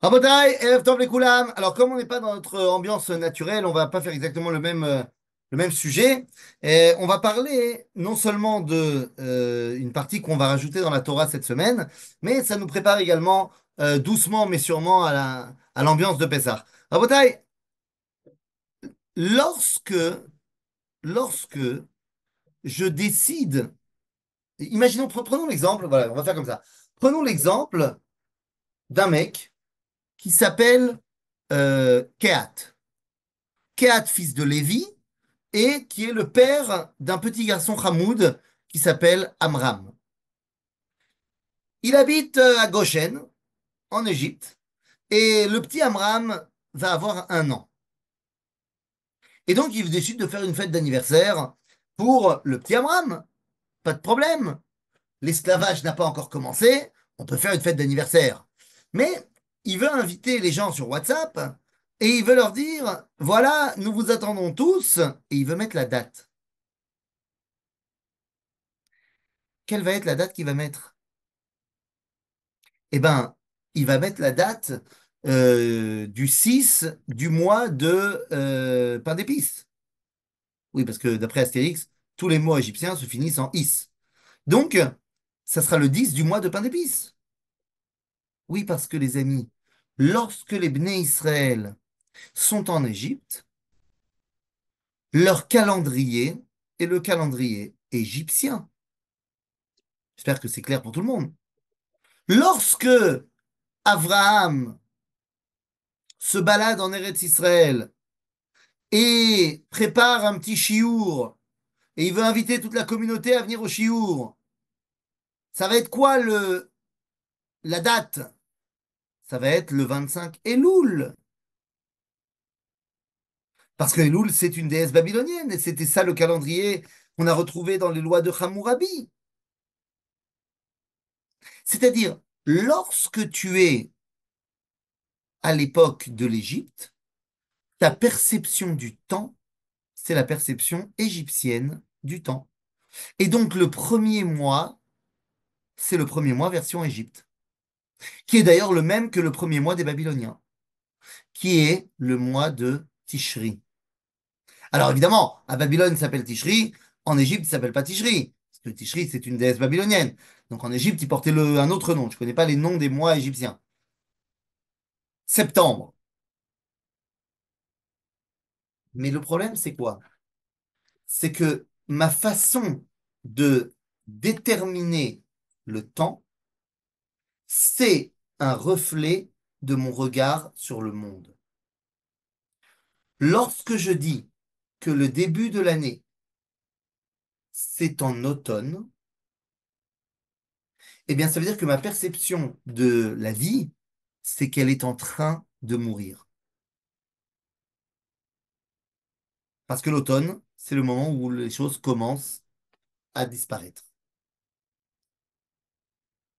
Rabotai, Erev Tov les Koulam. Alors, comme on n'est pas dans notre ambiance naturelle, on va pas faire exactement le même sujet. Et on va parler non seulement de une partie qu'on va rajouter dans la Torah cette semaine, mais ça nous prépare également doucement mais sûrement à l'ambiance de Pessah. Rabotai, lorsque, lorsque je décide, imaginons, prenons l'exemple, voilà, on va faire comme ça. Prenons l'exemple d'un mec qui s'appelle Kehat. Kehat, fils de Lévi, et qui est le père d'un petit garçon Hamoud qui s'appelle Amram. Il habite à Goshen, en Égypte, et le petit Amram va avoir 1 an. Et donc, il décide de faire une fête d'anniversaire pour le petit Amram. Pas de problème. L'esclavage n'a pas encore commencé, on peut faire une fête d'anniversaire. Mais il veut inviter les gens sur WhatsApp et il veut leur dire, voilà, nous vous attendons tous, et il veut mettre la date. Quelle va être la date qu'il va mettre? Eh ben, il va mettre la date du 6 du mois de pain d'épices. Oui, parce que d'après Astérix, tous les mots égyptiens se finissent en is. Donc, ça sera le 10 du mois de pain d'épices. Oui, parce que les amis, lorsque les Bnei Israël sont en Égypte, leur calendrier est le calendrier égyptien. J'espère que c'est clair pour tout le monde. Lorsque Abraham se balade en Eretz Israël et prépare un petit chiour et il veut inviter toute la communauté à venir au chiour, ça va être quoi la date? Ça va être le 25 Elul. Parce que Elul, c'est une déesse babylonienne et c'était ça le calendrier qu'on a retrouvé dans les lois de Hammurabi. C'est-à-dire, lorsque tu es à l'époque de l'Égypte, ta perception du temps, c'est la perception égyptienne du temps. Et donc le premier mois, c'est le premier mois version Égypte, qui est d'ailleurs le même que le premier mois des Babyloniens, qui est le mois de Tishri. Alors évidemment, à Babylone, il s'appelle Tishri, en Égypte, il ne s'appelle pas Tishri, parce que Tishri, c'est une déesse babylonienne. Donc en Égypte, il portait un autre nom. Je ne connais pas les noms des mois égyptiens. Septembre. Mais le problème, c'est quoi? C'est que ma façon de déterminer le temps, c'est un reflet de mon regard sur le monde. Lorsque je dis que le début de l'année, c'est en automne, eh bien, ça veut dire que ma perception de la vie, c'est qu'elle est en train de mourir. Parce que l'automne, c'est le moment où les choses commencent à disparaître.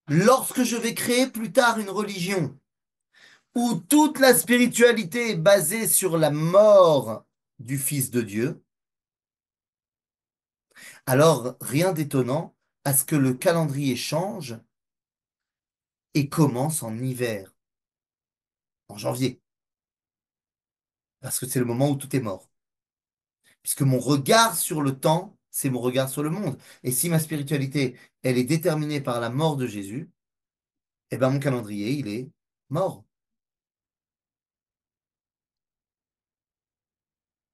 Lorsque je vais créer plus tard une religion où toute la spiritualité est basée sur la mort du Fils de Dieu, alors rien d'étonnant à ce que le calendrier change et commence en hiver, en janvier, parce que c'est le moment où tout est mort. Puisque mon regard sur le temps, c'est mon regard sur le monde. Et si ma spiritualité, elle est déterminée par la mort de Jésus, eh ben mon calendrier, il est mort.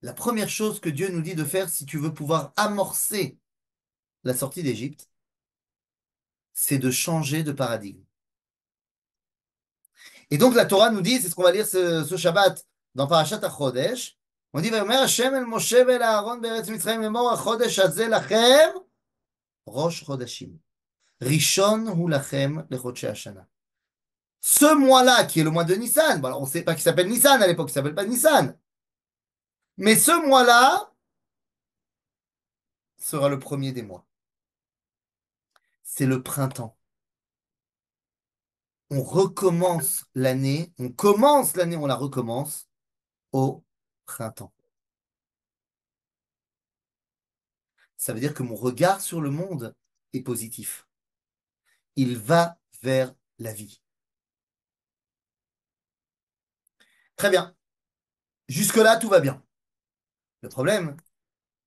La première chose que Dieu nous dit de faire si tu veux pouvoir amorcer la sortie d'Égypte, c'est de changer de paradigme. Et donc la Torah nous dit, c'est ce qu'on va lire ce Shabbat dans Parashat HaChodesh, on dit, ויאמר השם אל משה ואל אהרון בארץ מצרים לאמור החודש הזה לכם ראש חודשים. ראשון הוא לכם לחודשי השנה. Ce mois-là, qui est le mois de Nissan, bon, alors on ne sait pas qu'il s'appelle Nissan à l'époque, il ne s'appelle pas Nissan, mais ce mois-là sera le premier des mois. C'est le printemps. On recommence l'année, on commence l'année, on la recommence au printemps. Ça veut dire que mon regard sur le monde est positif. Il va vers la vie. Très bien. Jusque-là, tout va bien. Le problème,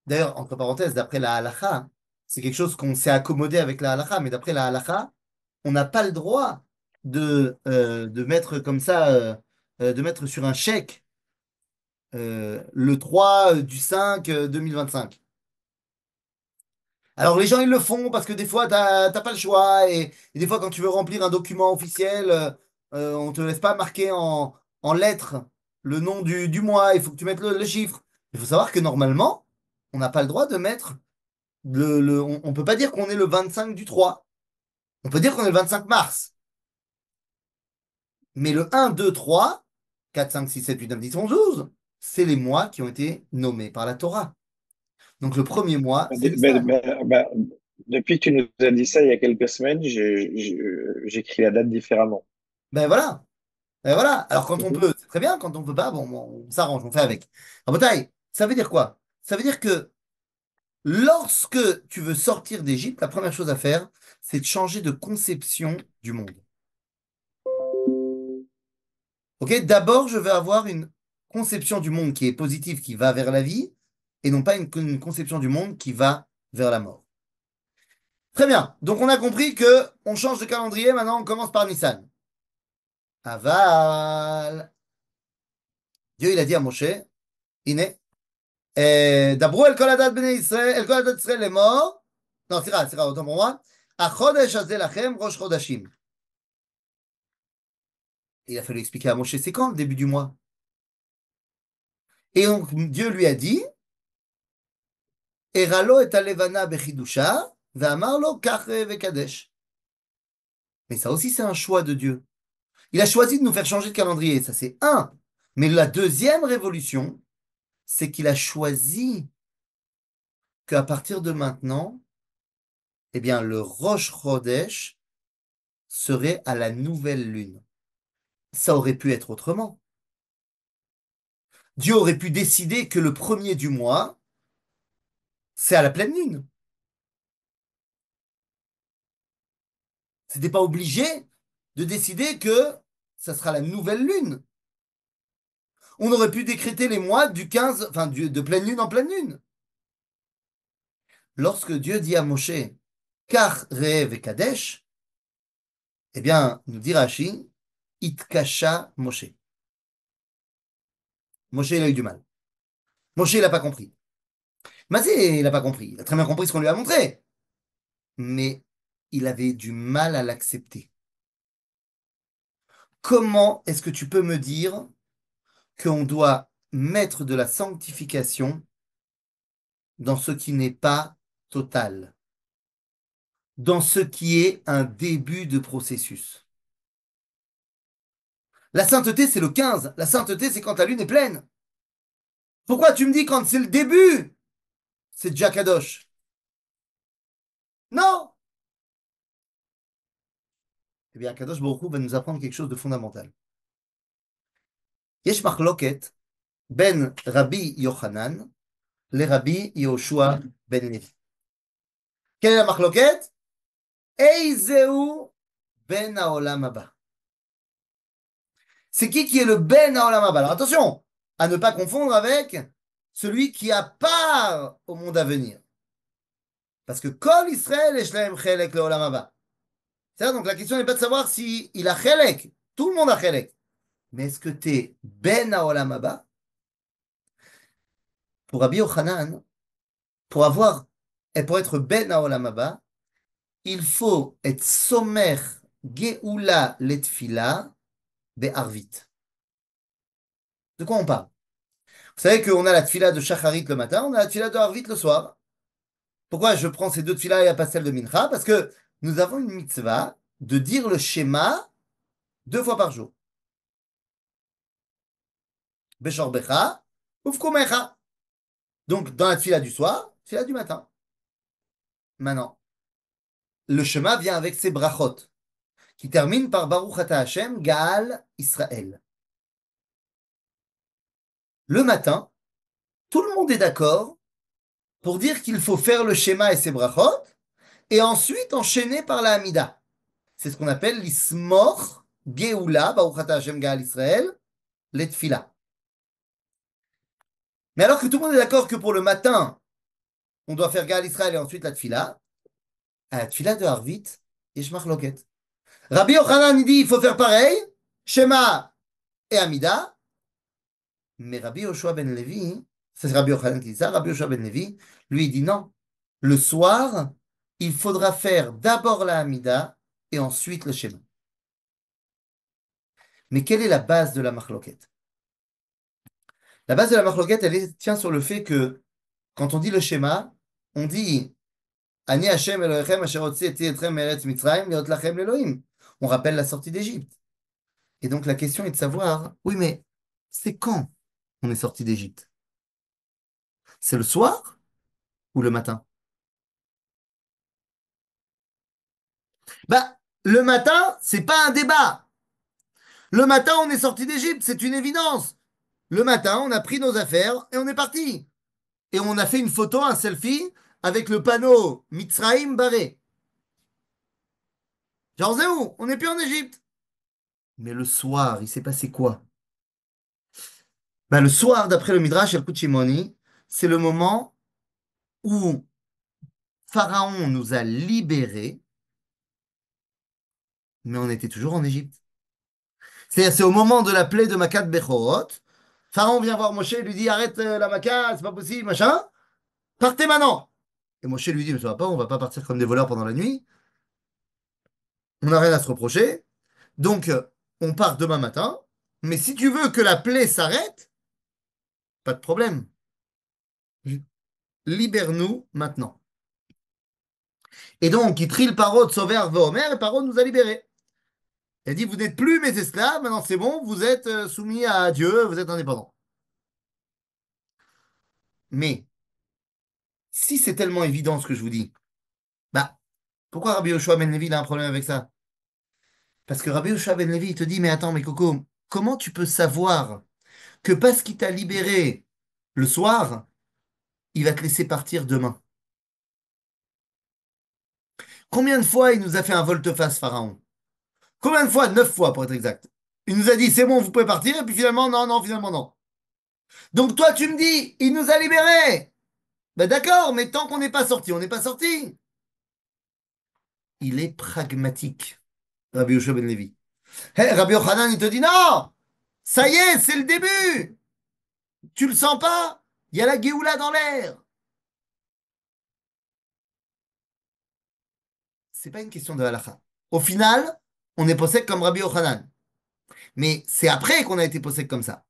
d'ailleurs, entre parenthèses, d'après la halakha, c'est quelque chose qu'on s'est accommodé avec la halakha, mais d'après la halakha, on n'a pas le droit de mettre comme ça, de mettre sur un chèque le 3 du 5 2025. Alors les gens ils le font parce que des fois t'as pas le choix et des fois quand tu veux remplir un document officiel, on te laisse pas marquer en lettres le nom du mois, il faut que tu mettes le chiffre. Il faut savoir que normalement, on n'a pas le droit de mettre on peut pas dire qu'on est le 25 du 3. On peut dire qu'on est le 25 mars. Mais le 1, 2, 3, 4, 5, 6, 7, 8, 9, 10, 11, 12, c'est les mois qui ont été nommés par la Torah. Donc le premier mois, c'est Nissan. Depuis que tu nous as dit ça il y a quelques semaines, j'écris la date différemment. Ben voilà. Ben voilà. Alors quand on Mhm. peut, c'est très bien. Quand on peut pas, bon, on s'arrange, on fait avec. En bataille, ça veut dire quoi? Ça veut dire que lorsque tu veux sortir d'Égypte, la première chose à faire, c'est de changer de conception du monde. Ok? D'abord, je vais avoir une conception du monde qui est positive, qui va vers la vie, et non pas une conception du monde qui va vers la mort. Très bien. Donc on a compris que on change de calendrier. Maintenant, on commence par Nissan. Aval. Dieu, il a dit à Moshe, Iné, דברו אל כל הדת בני ישראל, אל כל הדת ישראל לאמור, non, סליחה, autant pour moi, החודש הזה לכם ראש חודשים. Il a fallu expliquer à Moshe, c'est quand le début du mois? Et donc, Dieu lui a dit, הראה את הלבנה בחידושה, ואמר לו, קח וקדש. Mais ça aussi, c'est un choix de Dieu. Il a choisi de nous faire changer de calendrier, ça c'est un. Mais la deuxième révolution, c'est qu'il a choisi qu'à partir de maintenant, eh bien, le Rosh Chodesh serait à la nouvelle lune. Ça aurait pu être autrement. Dieu aurait pu décider que le premier du mois, c'est à la pleine lune. C'était pas obligé de décider que ça sera la nouvelle lune. On aurait pu décréter les mois du 15, enfin de pleine lune en pleine lune. Lorsque Dieu dit à Moshe, Kar Re'e Kadesh, eh bien, nous dit Rashi, Itkasha Moshe. Moshe, il a eu du mal. Moshe, il n'a pas compris. Mazé, il n'a pas compris. Il a très bien compris ce qu'on lui a montré. Mais il avait du mal à l'accepter. Comment est-ce que tu peux me dire qu'on doit mettre de la sanctification dans ce qui n'est pas total, dans ce qui est un début de processus? La sainteté, c'est le 15. La sainteté, c'est quand la lune est pleine. Pourquoi tu me dis quand c'est le début, c'est déjà Kadosh? Non! Eh bien, Kadosh Baruch Hu va nous apprendre quelque chose de fondamental. Yesh machloket ben Rabbi Yochanan le Rabbi Yoshua ben Levi. Quelle est la machloket? Eizeu ben haolam haba. C'est qui est le ben haolam haba? Alors attention, à ne pas confondre avec celui qui a part au monde à venir. Parce que Kol Israël Eshlaem Chelek le olam haba. C'est-à-dire, donc la question n'est pas de savoir si il a Chelek. Tout le monde a Chelek. Mais est-ce que tu es ben haolam haba? Pour Rabbi Yochanan, pour avoir, et pour être ben haolam haba, il faut être sommer geoula letfila be'arvit. De quoi on parle? Vous savez qu'on a la tfila de Shacharit le matin, on a la tfila de Arvit le soir. Pourquoi je prends ces deux tfilas et pas celle de Mincha? Parce que nous avons une mitzvah de dire le schéma 2 fois par jour. Beshorbecha, ufkumecha. Donc dans la tfila du soir, tfila du matin. Maintenant, le schéma vient avec ses brachot, qui termine par Baruch Ata Hashem, Gaal Israël. Le matin, tout le monde est d'accord pour dire qu'il faut faire le schéma et ses brachot, et ensuite enchaîner par la Hamida. C'est ce qu'on appelle l'ismor Geoula, Baruch Ata Hashem Gaal Israël, les tfilas. Mais alors que tout le monde est d'accord que pour le matin, on doit faire Gal Israël et ensuite la tfila, à la tfila de Harvit, yesh machloket. Rabbi Yochanan, il dit, il faut faire pareil, Shema et Amida, mais Rabbi Yoshua ben Levi, c'est Rabbi Yochanan qui dit ça, Rabbi Yoshua ben Levi, lui, il dit non. Le soir, il faudra faire d'abord la Amida et ensuite le Shema. Mais quelle est la base de la machloket? La base de la machloket, tient sur le fait que quand on dit le Shema, on dit Ani Hashem Elohechem asher hotzi etrem meretz Mitzrayim liot lachem l'Elohim. On rappelle la sortie d'Égypte. Et donc la question est de savoir, oui, mais c'est quand on est sorti d'Égypte? C'est le soir ou le matin? Bah, le matin, c'est pas un débat. Le matin, on est sorti d'Égypte, c'est une évidence. Le matin, on a pris nos affaires et on est parti. Et on a fait une photo, un selfie, avec le panneau Mitzrayim barré. Genre, c'est où? On n'est plus en Égypte. Mais le soir, il s'est passé quoi? Bah, le soir, d'après le Midrash El Shimoni, c'est le moment où Pharaon nous a libérés, mais on était toujours en Égypte. C'est-à-dire, c'est au moment de la plaie de Makat Bechorot. Pharaon vient voir Moshe et lui dit arrête la Makat, c'est pas possible, machin. Partez maintenant. Et Moshe lui dit mais ça va pas, on va pas partir comme des voleurs pendant la nuit. On n'a rien à se reprocher. Donc, on part demain matin. Mais si tu veux que la plaie s'arrête, pas de problème. Libère-nous maintenant. Et donc, il trie le paro de Sauver Veomer et Paro nous a libérés. Il a dit vous n'êtes plus mes esclaves, maintenant c'est bon, vous êtes soumis à Dieu, vous êtes indépendants. Mais si c'est tellement évident ce que je vous dis, bah, pourquoi Rabbi Yoshua Ben Levi il a un problème avec ça? Parce que Rabbi Yoshua Ben Levi il te dit, mais attends, mais Coco, comment tu peux savoir que parce qu'il t'a libéré le soir, il va te laisser partir demain? Combien de fois il nous a fait un volte-face, Pharaon? Combien de fois? 9 fois pour être exact. Il nous a dit, c'est bon, vous pouvez partir, et puis finalement, non, non, finalement, non. Donc toi, tu me dis, il nous a libérés. Ben d'accord, mais tant qu'on n'est pas sorti, on n'est pas sorti. Il est pragmatique, Rabbi Yoshua Ben Levi. Hey, Rabbi Yochanan, il te dit non, ça y est, c'est le début. Tu le sens pas? Il y a la Géoula dans l'air. C'est pas une question de halakha. Au final, on est possède comme Rabbi Yochanan. Mais c'est après qu'on a été possède comme ça.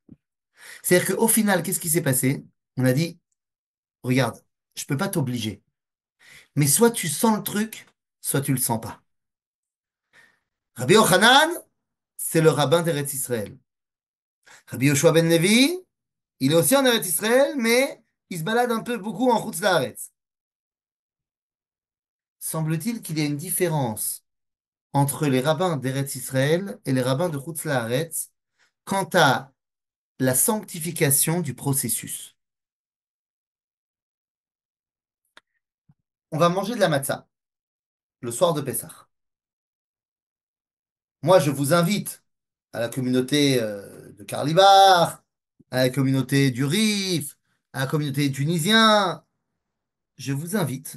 C'est-à-dire qu'au final, qu'est-ce qui s'est passé? On a dit, regarde, je peux pas t'obliger. Mais soit tu sens le truc, soit tu le sens pas. Rabbi Yochanan, c'est le rabbin d'Eretz Israël. Rabbi Yoshua ben Levi, il est aussi en Eretz Israël, mais il se balade un peu beaucoup en Chutz Laaretz. Semble-t-il qu'il y a une différence entre les rabbins d'Eretz Israël et les rabbins de Chutz Laaretz quant à la sanctification du processus. On va manger de la matzah le soir de Pessah. Moi, je vous invite à la communauté de Karlibar, à la communauté du Rif, à la communauté tunisien. Je vous invite,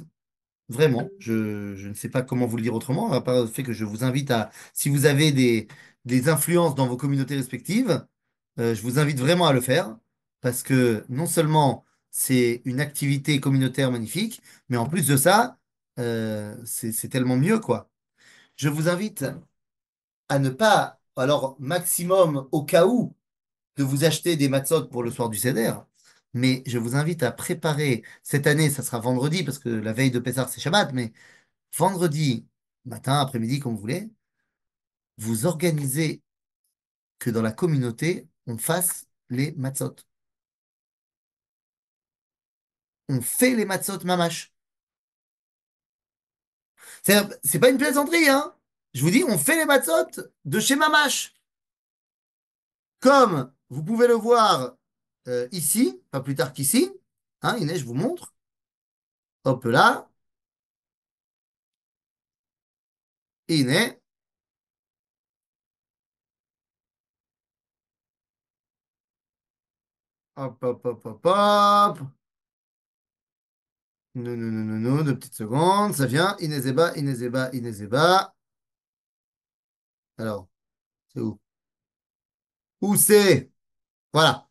vraiment, je ne sais pas comment vous le dire autrement, à part le fait que je vous invite à, si vous avez des influences dans vos communautés respectives, je vous invite vraiment à le faire, parce que non seulement c'est une activité communautaire magnifique, mais en plus de ça, c'est tellement mieux, quoi. Je vous invite à ne pas, alors maximum au cas où, de vous acheter des matzot pour le soir du Seder, mais je vous invite à préparer, cette année, ça sera vendredi, parce que la veille de Pessah, c'est Shabbat, mais vendredi, matin, après-midi, comme vous voulez, vous organisez que dans la communauté, on fasse les matzot. On fait les matzot mamash. C'est pas une plaisanterie, hein. Je vous dis, on fait les matzot de chez Mamash. Comme vous pouvez le voir ici, pas plus tard qu'ici. Hein, Inès, je vous montre. Hop là. Inès. Hop, hop, hop, hop, hop. Non, non, non, non, non, 2 petites secondes. Ça vient. Inezeba, Inezeba, Inezeba. Alors, c'est où? Où c'est? Voilà.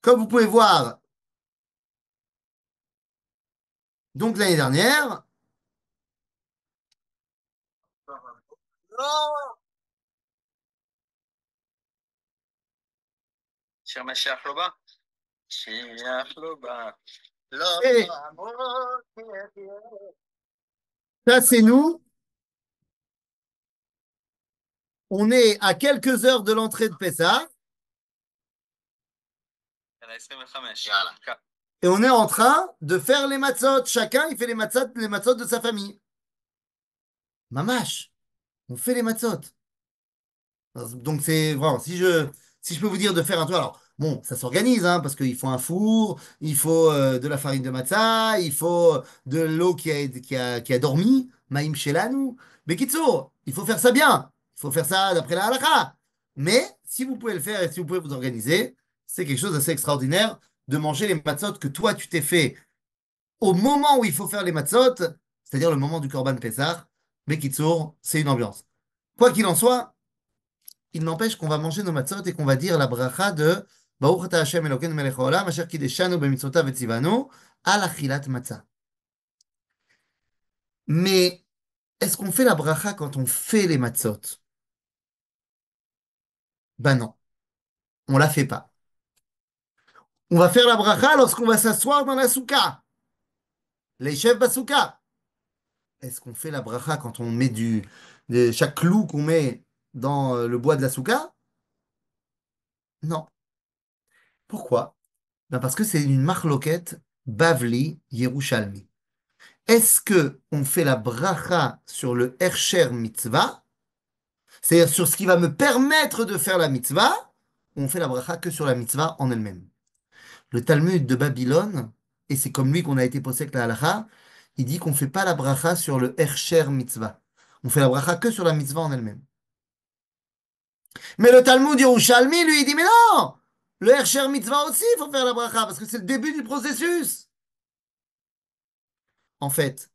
Comme vous pouvez voir, donc l'année dernière, et ça c'est nous. On est à quelques heures de l'entrée de Pessah et on est en train de faire les matzot. Chacun, il fait les matzot de sa famille. Mamash, on fait les matzot. Donc c'est vraiment, si je peux vous dire de faire un truc, alors bon, ça s'organise, hein, parce qu'il faut un four, il faut de la farine de matzah, il faut de l'eau qui a dormi, maïm shelanu. Mais kitsour, il faut faire ça bien, il faut faire ça d'après la halakha. Mais si vous pouvez le faire et si vous pouvez vous organiser, c'est quelque chose d'assez extraordinaire de manger les matzot que toi tu t'es fait au moment où il faut faire les matzot, c'est-à-dire le moment du Korban Pessah. Mais kitsour, c'est une ambiance. Quoi qu'il en soit, il n'empêche qu'on va manger nos matzot et qu'on va dire la bracha de Baruch ata Hashem Elokeinu melech haolam asher kideshanu b'mitzvotav v'tzivanu al achilat matzah. Mais est-ce qu'on fait la bracha quand on fait les matzot? Ben non, on la fait pas. On va faire la bracha lorsqu'on va s'asseoir dans la souka, les chefs basouka. Est-ce qu'on fait la bracha quand on met chaque clou qu'on met dans le bois de la souka? Non. Pourquoi? Ben parce que c'est une marloquette Bavli Yerushalmi. Est-ce que on fait la bracha sur le Hersher mitzvah, c'est-à-dire sur ce qui va me permettre de faire la mitzvah, ou on fait la bracha que sur la mitzvah en elle-même? Le Talmud de Babylone, et c'est comme lui qu'on a été posé avec la halakha, il dit qu'on ne fait pas la bracha sur le Hersher mitzvah. On fait la bracha que sur la mitzvah en elle-même. Mais le Talmud Yerushalmi, lui, il dit, mais non! Le Hersher mitzvah aussi, il faut faire la bracha, parce que c'est le début du processus. En fait,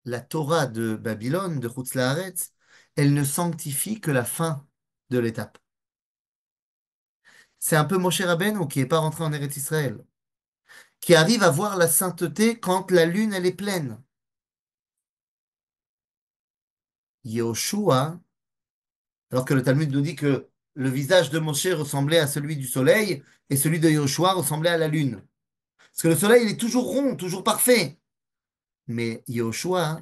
la Torah de Babylone, de Chutz La'aretz, elle ne sanctifie que la fin de l'étape. C'est un peu Moshe Rabbeinu qui n'est pas rentré en Eretz Israël, qui arrive à voir la sainteté quand la lune elle est pleine. Yehoshua, alors que le Talmud nous dit que le visage de Moshe ressemblait à celui du soleil et celui de Yehoshua ressemblait à la lune. Parce que le soleil il est toujours rond, toujours parfait. Mais Yehoshua,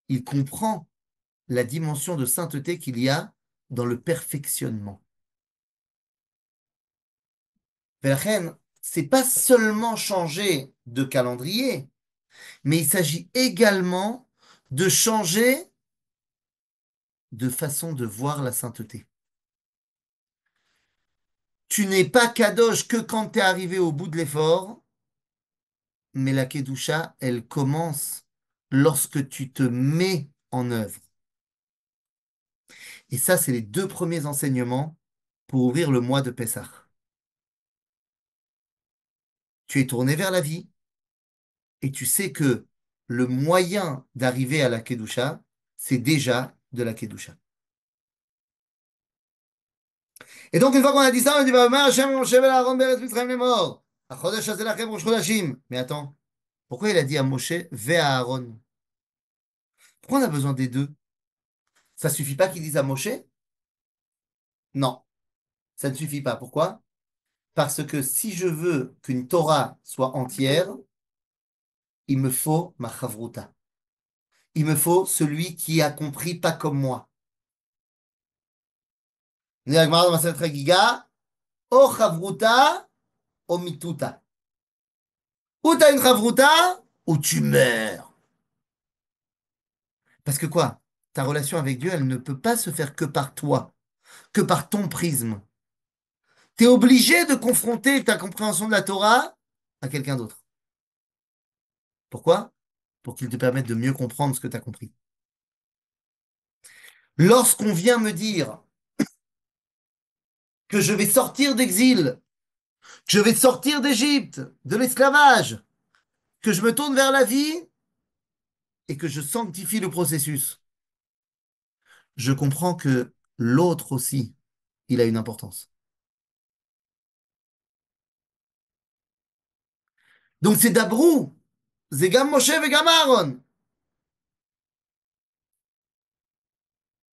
il comprend la dimension de sainteté qu'il y a dans le perfectionnement. Velchen, c'est pas seulement changer de calendrier, mais il s'agit également de changer de façon de voir la sainteté. Tu n'es pas kadosh que quand tu es arrivé au bout de l'effort, mais la kedusha, elle commence lorsque tu te mets en œuvre. Et ça, c'est les 2 premiers enseignements pour ouvrir le mois de Pessah. Tu es tourné vers la vie et tu sais que le moyen d'arriver à la kedusha, c'est déjà de la kedusha. Et donc, une fois qu'on a dit ça, on dit, bah, Hashem, Moshe, Aaron, Beretz, Mitzrayim, les morts. Achodesh, hazeh lachem, rosh chodashim. Mais attends, pourquoi il a dit à Moshe et à Aaron? Pourquoi on a besoin des deux? Ça suffit pas qu'il dise à Moshe? Non, ça ne suffit pas. Pourquoi? Parce que si je veux qu'une Torah soit entière, il me faut ma chavruta. Il me faut celui qui a compris pas comme moi. On dit à la Gemara dans Masechet Chagiga, o chavruta, o mituta. Ou t'as une chavruta, ou tu meurs. Parce que quoi? Ta relation avec Dieu, elle ne peut pas se faire que par toi, que par ton prisme. Tu es obligé de confronter ta compréhension de la Torah à quelqu'un d'autre. Pourquoi? Pour qu'il te permette de mieux comprendre ce que tu as compris. Lorsqu'on vient me dire que je vais sortir d'exil que je vais sortir d'Égypte, de l'esclavage, que je me tourne vers la vie et que je sanctifie le processus, je comprends que l'autre aussi, il a une importance. Donc c'est Dabrou, c'est Gam Moshe et Gam Aaron.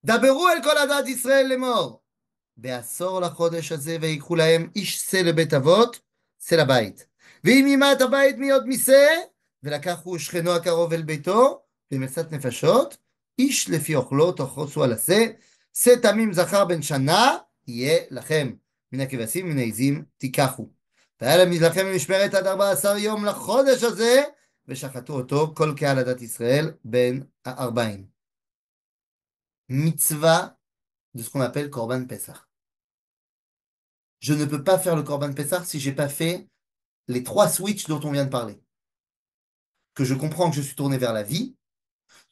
Daberu el kol adat Israël les morts. בעשור לחודש הזה ויקחו להם איש שא לבית אבות, שא לבית. ואם ימת הבית מיוד משא, ולקחו שכנו הקרוב אל ביתו, במשאת נפשות, איש לפי אוכלו תחוסו על השא, שא תמים זכר בן שנה, יהיה לכם. מן הכבשים ומן העזים תיקחו. והיה להם לכם במשמרת עד 14 יום לחודש הזה, ושחטו אותו כל קהל עדת ישראל בין ה-40. מצווה de ce qu'on appelle Korban Pessah. Je ne peux pas faire le Corban Pessah si j'ai pas fait les trois switches dont on vient de parler. Que je comprends que je suis tourné vers la vie,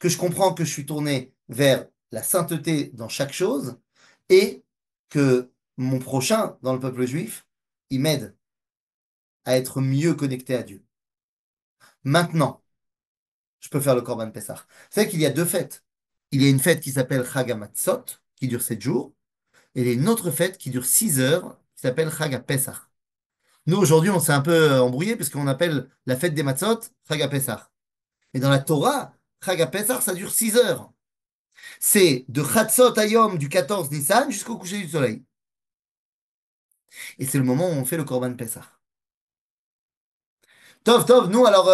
que je comprends que je suis tourné vers la sainteté dans chaque chose, et que mon prochain dans le peuple juif, il m'aide à être mieux connecté à Dieu. Maintenant, je peux faire le Corban Pessah. Vous savez qu'il y a deux fêtes. Il y a une fête qui s'appelle Chag HaMatzot, qui dure 7 jours, et il y a une autre fête qui dure 6 heures, qui s'appelle Chag HaPesach. Nous, aujourd'hui, on s'est un peu embrouillé parce qu'on appelle la fête des matzot Chag HaPesach. Et dans la Torah, Chag HaPesach, ça dure 6 heures. C'est de Chatzot Hayom du 14 Nissan jusqu'au coucher du soleil. Et c'est le moment où on fait le Korban Pesach. Tov, Tov, nous, alors,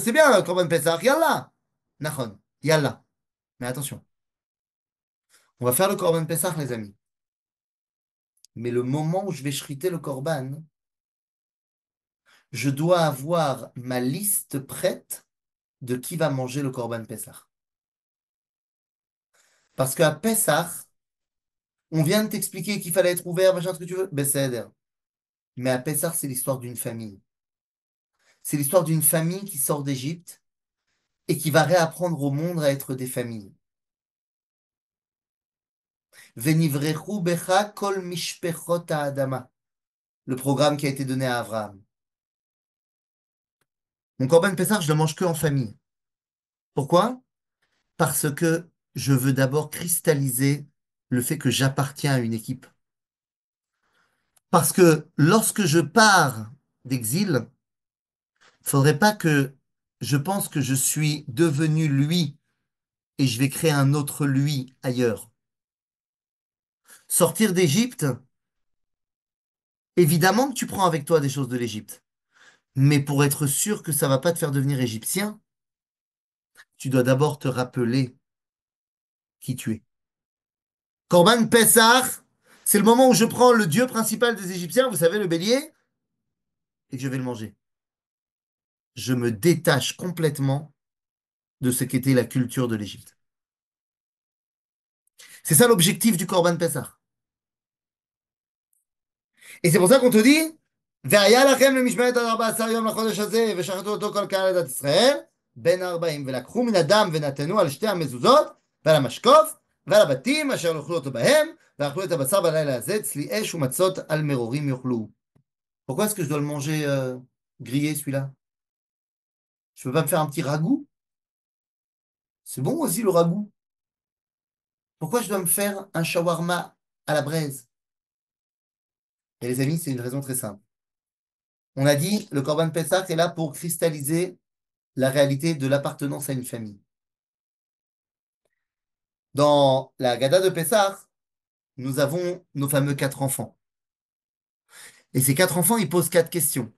c'est bien le Korban Pesach, Yallah. Nachon, Yallah. Mais attention, on va faire le Korban Pesach, les amis. Mais le moment où je vais shriter le Korban, je dois avoir ma liste prête de qui va manger le Korban Pesach. Parce qu'à Pesach, on vient de t'expliquer qu'il fallait être ouvert, machin, ce que tu veux. Ben, c'est Eder. Mais à Pessah, c'est l'histoire d'une famille. C'est l'histoire d'une famille qui sort d'Égypte et qui va réapprendre au monde à être des familles. Venivrechu becha kol mishpechot ha'adama. Le programme qui a été donné à Abraham. Mon Corban Pessah, je le mange que en famille. Pourquoi? Parce que je veux d'abord cristalliser le fait que j'appartiens à une équipe. Parce que lorsque je pars d'exil, faudrait pas que je pense que je suis devenu lui et je vais créer un autre lui ailleurs. Sortir d'Égypte, évidemment que tu prends avec toi des choses de l'Égypte, mais pour être sûr que ça va pas te faire devenir égyptien, tu dois d'abord te rappeler qui tu es. Corban Pessah, c'est le moment où je prends le dieu principal des Égyptiens, vous savez, le bélier, et que je vais le manger. Je me détache complètement de ce qu'était la culture de l'Égypte. C'est ça l'objectif du Corban Pessah. Et c'est pour ça qu'on te dit, והיה לכם למשמרת עד 14 יום לחודש הזה, ושחטו אותו כל קהל עדת ישראל, בן 40, ולקחו מן הדם ונתנו על שתי המזוזות, ועל המשקוף, ועל הבתים אשר אוכלו אותו בהם, ואכלו את הבשר בלילה הזה, צלי אש ומצות על מרורים יאכלו. Pourquoi est-ce que je dois le manger grillé celui-là? Je peux pas me faire un petit ragoût? C'est bon aussi le ragoût. Pourquoi je dois me faire un shawarma à la braise? Et les amis, c'est une raison très simple. On a dit, le Corban Pessah est là pour cristalliser la réalité de l'appartenance à une famille. Dans la Gada de Pessah, nous avons nos fameux 4 enfants. Et ces 4 enfants, ils posent 4 questions.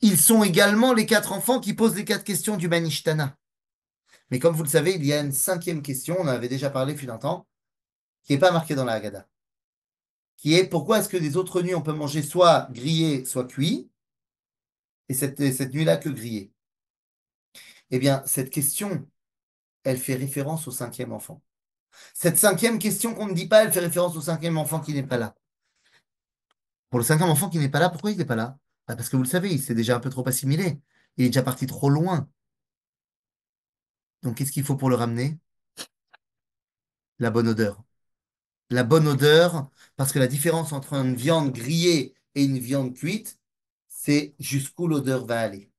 Ils sont également les 4 enfants qui posent les 4 questions du Manishtana. Mais comme vous le savez, il y a une 5e question, on en avait déjà parlé depuis longtemps, qui n'est pas marquée dans la Haggadah, qui est pourquoi est-ce que des autres nuits on peut manger soit grillé, soit cuit, et cette nuit-là que grillé? Eh bien, cette question, elle fait référence au 5e enfant. Cette 5e question qu'on ne dit pas, elle fait référence au 5e enfant qui n'est pas là. Pour le 5e enfant qui n'est pas là, pourquoi il n'est pas là? Bah, parce que vous le savez, il s'est déjà un peu trop assimilé. Il est déjà parti trop loin. Donc, qu'est-ce qu'il faut pour le ramener? La bonne odeur. La bonne odeur, parce que la différence entre une viande grillée et une viande cuite, c'est jusqu'où l'odeur va aller.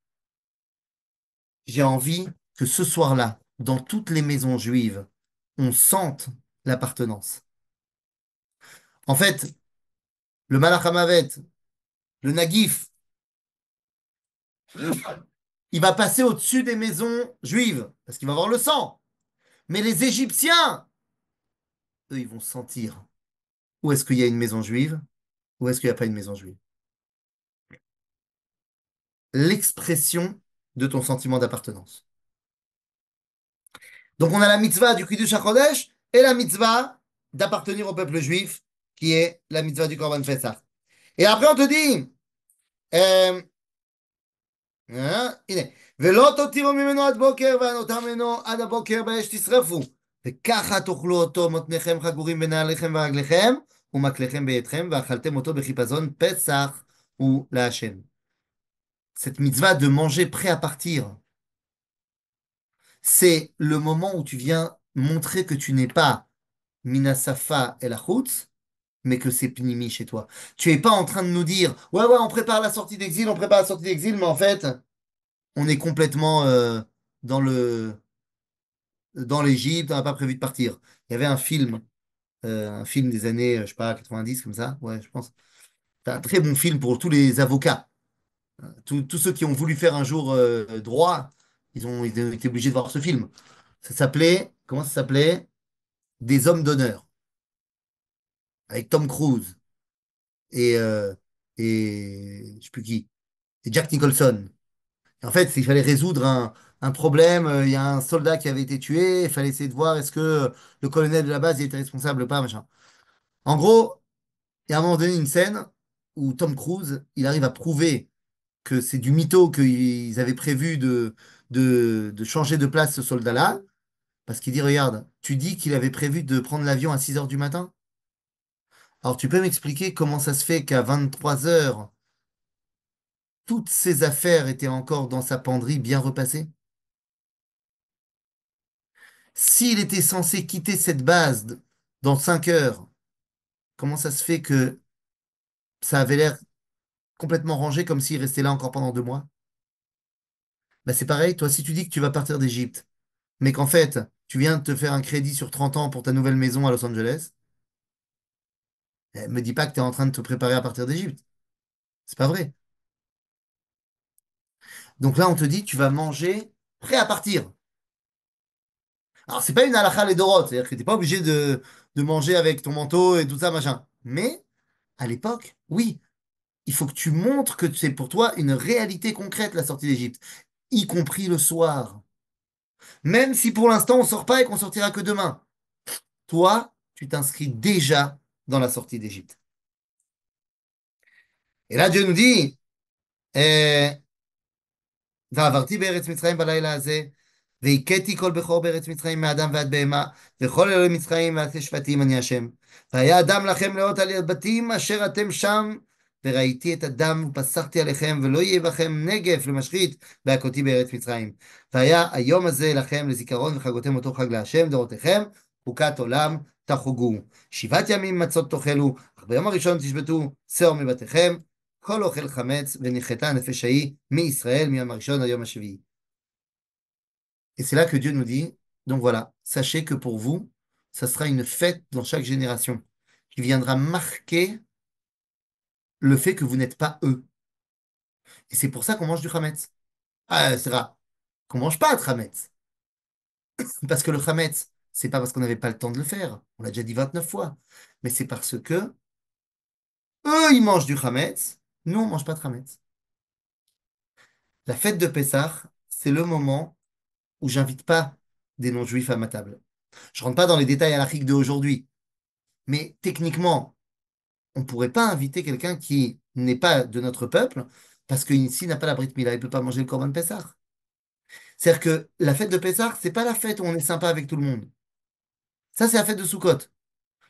J'ai envie que ce soir-là, dans toutes les maisons juives, on sente l'appartenance. En fait, le Malach HaMavet, le Nagif, il va passer au-dessus des maisons juives, parce qu'il va avoir le sang. Mais les Égyptiens, eux, ils vont sentir où est-ce qu'il y a une maison juive, où est-ce qu'il n'y a pas une maison juive. L'expression de ton sentiment d'appartenance. Donc on a la mitzvah du Kiddush HaChodesh et la mitzvah d'appartenir au peuple juif, qui est la mitzvah du Korban Pessah. Et après on te dit, הנה, ולא תותירו ממנו עד בוקר וענותם ממנו עד הבוקר באש תשרפו. וככה תאכלו אותו מותניכם חגורים בנעליכם ורגליכם ומקלכם בידכם ואכלתם אותו בחיפזון פסח ou la Hachem. Cette mitzvah de manger prêt à partir, c'est le moment où tu viens montrer que tu n'es pas minasafa el achutz, mais que c'est pnimi chez toi. Tu es pas en train de nous dire, ouais, ouais, on prépare la sortie d'exil, on prépare la sortie d'exil, mais en fait, on est complètement dans dans l'Égypte, on n'a pas prévu de partir. Il y avait un film des années, je sais pas, 90, comme ça, ouais, je pense. C'est un très bon film pour tous les avocats. Tous ceux qui ont voulu faire un jour droit, ils ont été obligés de voir ce film. Ça s'appelait, comment ça s'appelait? Des hommes d'honneur, avec Tom Cruise et, euh, et je sais plus qui, et Jack Nicholson. Et en fait, il fallait résoudre un problème. Il y a un soldat qui avait été tué. Il fallait essayer de voir est-ce que le colonel de la base il était responsable ou pas, machin. En gros, il y a à un moment donné une scène où Tom Cruise, il arrive à prouver que c'est du mytho, qu'ils avaient prévu de changer de place ce soldat-là, parce qu'il dit, regarde, tu dis qu'il avait prévu de prendre l'avion à 6 heures du matin? Alors tu peux m'expliquer comment ça se fait qu'à 23 heures, toutes ses affaires étaient encore dans sa penderie bien repassées? S'il était censé quitter cette base dans 5 heures, comment ça se fait que ça avait l'air complètement rangé comme s'il restait là encore pendant 2 mois? Bah c'est pareil, toi, si tu dis que tu vas partir d'Égypte, mais qu'en fait, tu viens de te faire un crédit sur 30 ans pour ta nouvelle maison à Los Angeles, me dis pas que tu es en train de te préparer à partir d'Égypte. C'est pas vrai. Donc là, on te dit, tu vas manger prêt à partir. Alors, c'est pas une halakha les Dorot, c'est-à-dire que t'es pas obligé de manger avec ton manteau et tout ça, machin. Mais, à l'époque, oui, il faut que tu montres que c'est pour toi une réalité concrète, la sortie d'Égypte, y compris le soir. Même si pour l'instant, on sort pas et qu'on sortira que demain. Toi, tu t'inscris déjà dans la sortie d'Égypte. Et là, Dieu nous dit, eh, ועברתי בארץ מצרים בלילה הזה, והכיתי כל בכור בארץ מצרים מאדם ועד בהמה, וכל אלוהי מצרים ועד שבטים אני השם. והיה הדם לכם לאות על הבתים אשר אתם שם, וראיתי את הדם ופסחתי עליכם, ולא יהיה בכם נגף למשחית בהכותי בארץ מצרים. והיה היום הזה לכם לזיכרון וחגותם אותו חג להשם דורותיכם, חוקת עולם תחוגו. 7 ימים מצות תאכלו, אך ביום הראשון תשבתו שאור מבתיכם, כל אוכל חמץ ונחתה הנפש ההיא מישראל מיום הראשון עד יום השביעי. Et c'est là que Dieu nous dit, donc voilà, sachez que pour vous, ça sera une fête dans chaque génération qui viendra marquer le fait que vous n'êtes pas eux. Et c'est pour ça qu'on mange du chametz. Ah, c'est rare. Qu'on mange pas de chametz. Parce que le chametz, c'est pas parce qu'on n'avait pas le temps de le faire. On l'a déjà dit 29 fois. Mais c'est parce que eux, ils mangent du chametz. Nous, on mange pas de chametz. La fête de Pessah, c'est le moment où j'invite pas des non-juifs à ma table. Je rentre pas dans les détails halachiques d'aujourd'hui, mais techniquement, on ne pourrait pas inviter quelqu'un qui n'est pas de notre peuple parce qu'ici n'a pas la Brit Mila, il ne peut pas manger le Corban Pessah. C'est-à-dire que la fête de Pessah, c'est pas la fête où on est sympa avec tout le monde. Ça, c'est la fête de Sukkot.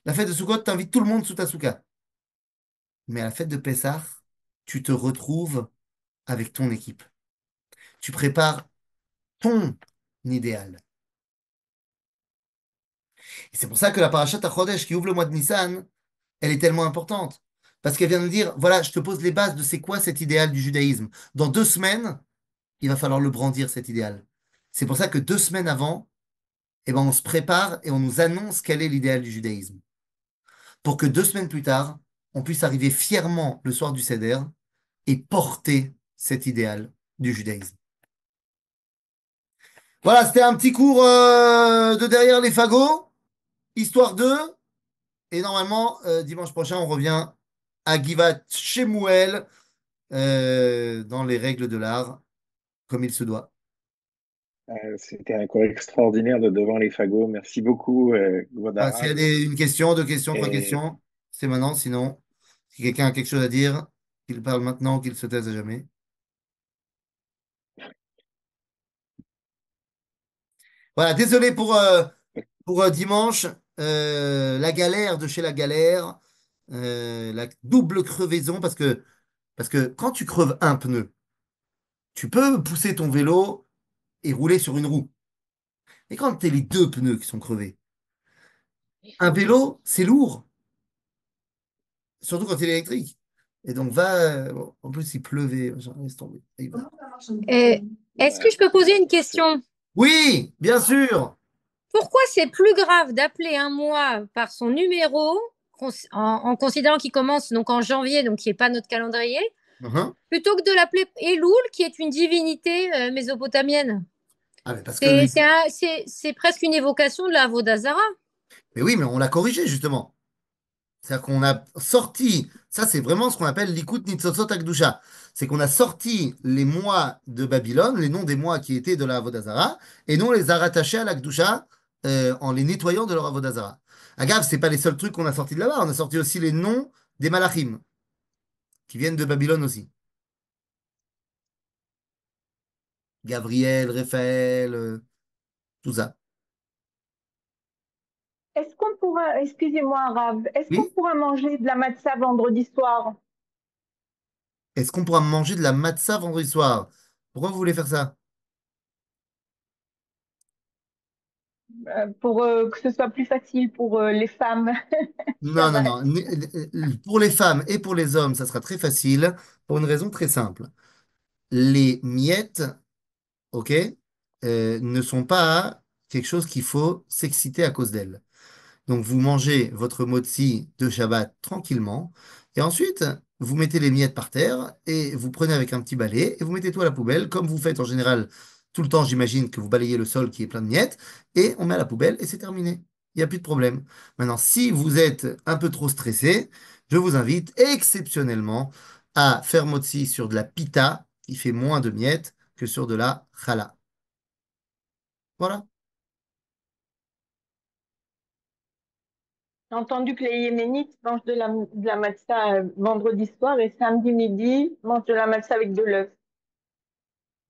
La fête de Sukkot, t'invites tout le monde sous ta souka. Mais à la fête de Pessah, tu te retrouves avec ton équipe. Tu prépares ton idéal. Et c'est pour ça que la parashat HaChodesh qui ouvre le mois de Nissan, elle est tellement importante. Parce qu'elle vient de dire, voilà, je te pose les bases de c'est quoi cet idéal du judaïsme. Dans 2 semaines, il va falloir le brandir, cet idéal. C'est pour ça que 2 semaines avant, eh ben, on se prépare et on nous annonce quel est l'idéal du judaïsme. Pour que 2 semaines plus tard, on puisse arriver fièrement le soir du Seder et porter cet idéal du judaïsme. Voilà, c'était un petit cours de derrière les fagots, histoire 2. Et normalement, dimanche prochain, on revient à Givat Shemuel dans les règles de l'art, comme il se doit. C'était un cours extraordinaire de devant les fagots. Merci beaucoup, Voilà, s'il y a Godarav. une question, 2 questions, trois Et questions, c'est maintenant. Sinon, si quelqu'un a quelque chose à dire, qu'il parle maintenant, qu'il se taise à jamais. Voilà, désolé pour dimanche, la galère de chez la galère, la double crevaison, parce que quand tu creves un pneu, tu peux pousser ton vélo et rouler sur une roue. Et quand tu as les deux pneus qui sont crevés, un vélo, c'est lourd, surtout quand il est électrique. Et donc, bon, en plus, il pleuvait, laisse tomber. Il va. Et est-ce que voilà, je peux poser une question? Oui, bien sûr. Pourquoi c'est plus grave d'appeler un mois par son numéro, en considérant qu'il commence donc en janvier, donc qui n'est pas notre calendrier, Uhum. plutôt que de l'appeler Elul, qui est une divinité mésopotamienne? Ah, mais parce que, C'est presque une évocation de la Vodazara. mais oui, mais on l'a corrigé justement. C'est-à-dire qu'on a sorti, ça c'est vraiment ce qu'on appelle l'Ikut Nitzotzot Akdusha. C'est qu'on a sorti les mois de Babylone, les noms des mois qui étaient de la Avodazara, et nous on les a rattachés à l'Akdusha en les nettoyant de leur Avodazara. Agave, c'est pas les seuls trucs qu'on a sortis de là-bas, on a sorti aussi les noms des Malachim, qui viennent de Babylone aussi. Gabriel, Raphaël, tout ça. Est-ce qu'on pourra, excusez-moi, Rav, est-ce qu'on Oui? pourra manger de la matzah vendredi soir Est-ce qu'on pourra manger de la matzah vendredi soir? Pourquoi vous voulez faire ça? pour que ce soit plus facile pour les femmes Non, non, Shabbat? non. Pour les femmes et pour les hommes, ça sera très facile pour une raison très simple. Les miettes, ok, ne sont pas quelque chose qu'il faut s'exciter à cause d'elles. Donc vous mangez votre motzi de Shabbat tranquillement, et ensuite vous mettez les miettes par terre et vous prenez avec un petit balai et vous mettez tout à la poubelle, comme vous faites en général tout le temps, j'imagine que vous balayez le sol qui est plein de miettes, et on met à la poubelle et c'est terminé. Il n'y a plus de problème. Maintenant, si vous êtes un peu trop stressé, je vous invite exceptionnellement à faire motzi sur de la pita qui fait moins de miettes que sur de la challah. Voilà. J'ai entendu que les Yéménites mangent de la matzah vendredi soir et samedi midi mangent de la matzah avec de l'œuf.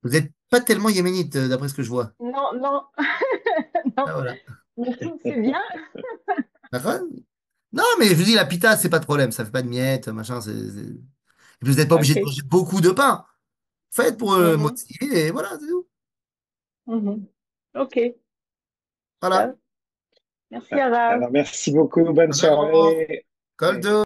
Vous n'êtes pas tellement yéménite, d'après ce que je vois. Non, non, Ah, non, voilà. mais je trouve que c'est bien. D'accord. Non, mais je vous dis, la pita, c'est pas de problème. Ça fait pas de miettes, machin. Et puis, vous n'êtes pas obligé de Ok. manger beaucoup de pain. Faites pour Mhm, motiver et voilà, c'est tout. mhm. Ok, Voilà. ça. Merci, Arav. alors, merci beaucoup. Bonne À bientôt. soirée. Kol Et tov.